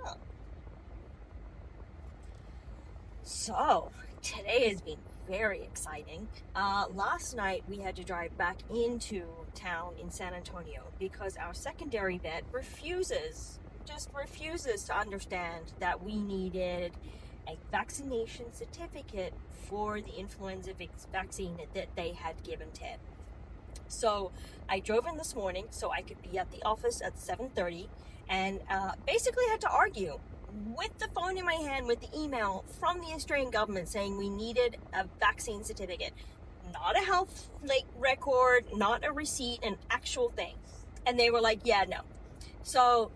Yeah. So, today has been very exciting. Last night we had to drive back into town in San Antonio because our secondary vet refuses to understand that we needed a vaccination certificate for the influenza vaccine that they had given Ted. So I drove in this morning so I could be at the office at 7:30 and basically had to argue with the phone in my hand with the email from the Australian government saying we needed a vaccine certificate, not a health record, not a receipt, an actual thing. And they were like, yeah, no. So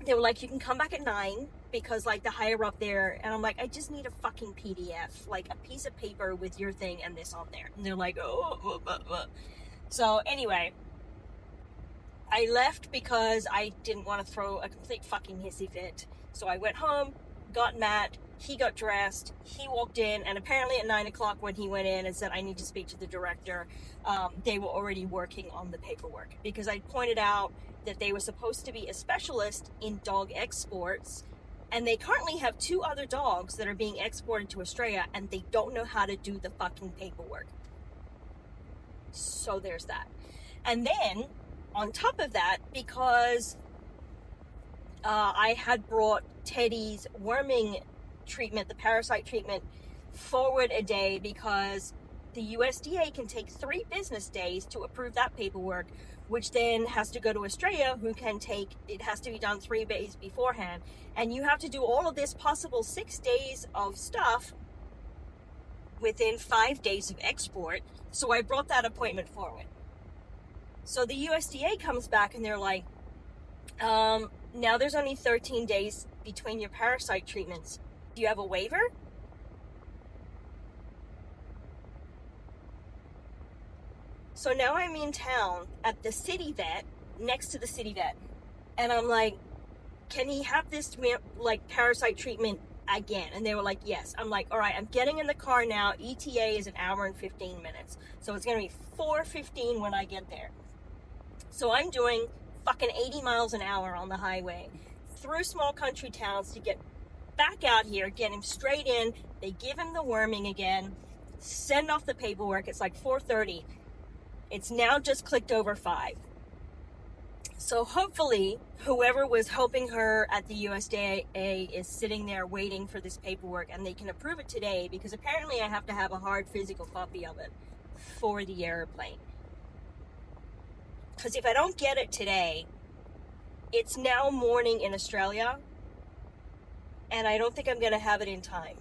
they were like, you can come back at 9 because the higher up there. And I'm like, I just need a fucking PDF, a piece of paper with your thing and this on there. And they're like, oh. So anyway, I left because I didn't want to throw a complete fucking hissy fit. So I went home, got Matt, he got dressed, he walked in, and apparently at 9 o'clock when he went in and said, I need to speak to the director, they were already working on the paperwork. Because I pointed out that they were supposed to be a specialist in dog exports, and they currently have 2 other dogs that are being exported to Australia, and they don't know how to do the fucking paperwork. So there's that. And then, on top of that, because I had brought Teddy's worming treatment, the parasite treatment, forward a day because the USDA can take 3 business days to approve that paperwork, which then has to go to Australia, it has to be done 3 days beforehand. And you have to do all of this possible 6 days of stuff within 5 days of export. So I brought that appointment forward. So the USDA comes back and they're like, now there's only 13 days between your parasite treatments. Do you have a waiver? So now I'm in town at the city vet, next to the city vet. And I'm like, can he have this parasite treatment again? And they were like, yes. I'm like, all right, I'm getting in the car now. ETA is 1 hour and 15 minutes. So it's going to be 4:15 when I get there. So I'm doing fucking 80 miles an hour on the highway through small country towns to get back out here, get him straight in. They give him the worming again, send off the paperwork. It's 4:30. It's now just clicked over 5. So hopefully whoever was helping her at the USDA is sitting there waiting for this paperwork and they can approve it today, because apparently I have to have a hard physical copy of it for the airplane. Because if I don't get it today, it's now morning in Australia, and I don't think I'm going to have it in time.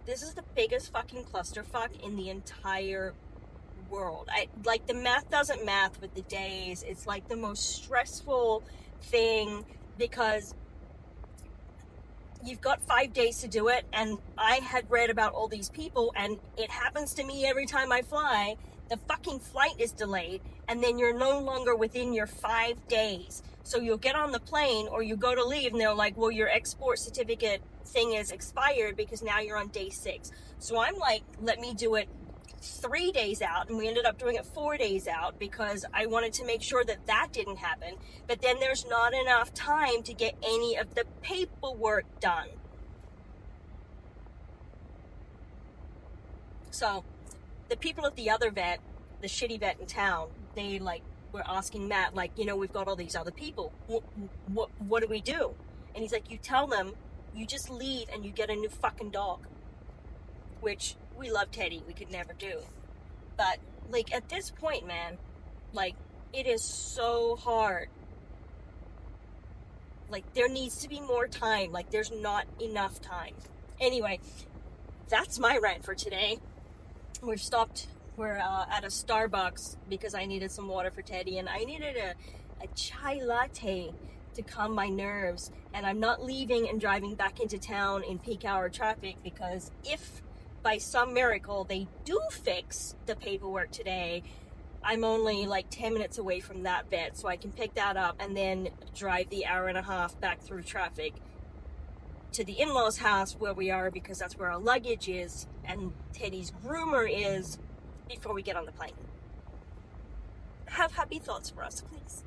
This is the biggest fucking clusterfuck in the entire world. The math doesn't math with the days. It's the most stressful thing because you've got 5 days to do it, and I had read about all these people, and it happens to me every time I fly. The fucking flight is delayed, and then you're no longer within your 5 days. So you'll get on the plane or you go to leave and they're like, well, your export certificate thing is expired because now you're on day 6. So I'm like, let me do it 3 days out, and we ended up doing it 4 days out because I wanted to make sure that didn't happen. But then there's not enough time to get any of the paperwork done. So the people at the other vet, the shitty vet in town, they were asking Matt, we've got all these other people. What do we do? And he's like, you tell them, you just leave and you get a new fucking dog. Which, we love Teddy, we could never do. But, at this point, man, it is so hard. There needs to be more time. There's not enough time. Anyway, that's my rant for today. We're at a Starbucks because I needed some water for Teddy, and I needed a chai latte to calm my nerves. And I'm not leaving and driving back into town in peak hour traffic, because if by some miracle they do fix the paperwork today, I'm only 10 minutes away from that vet, so I can pick that up and then drive the 1.5 hours back through traffic to the in-laws' house where we are, because that's where our luggage is and Teddy's groomer is, before we get on the plane. Have happy thoughts for us, please.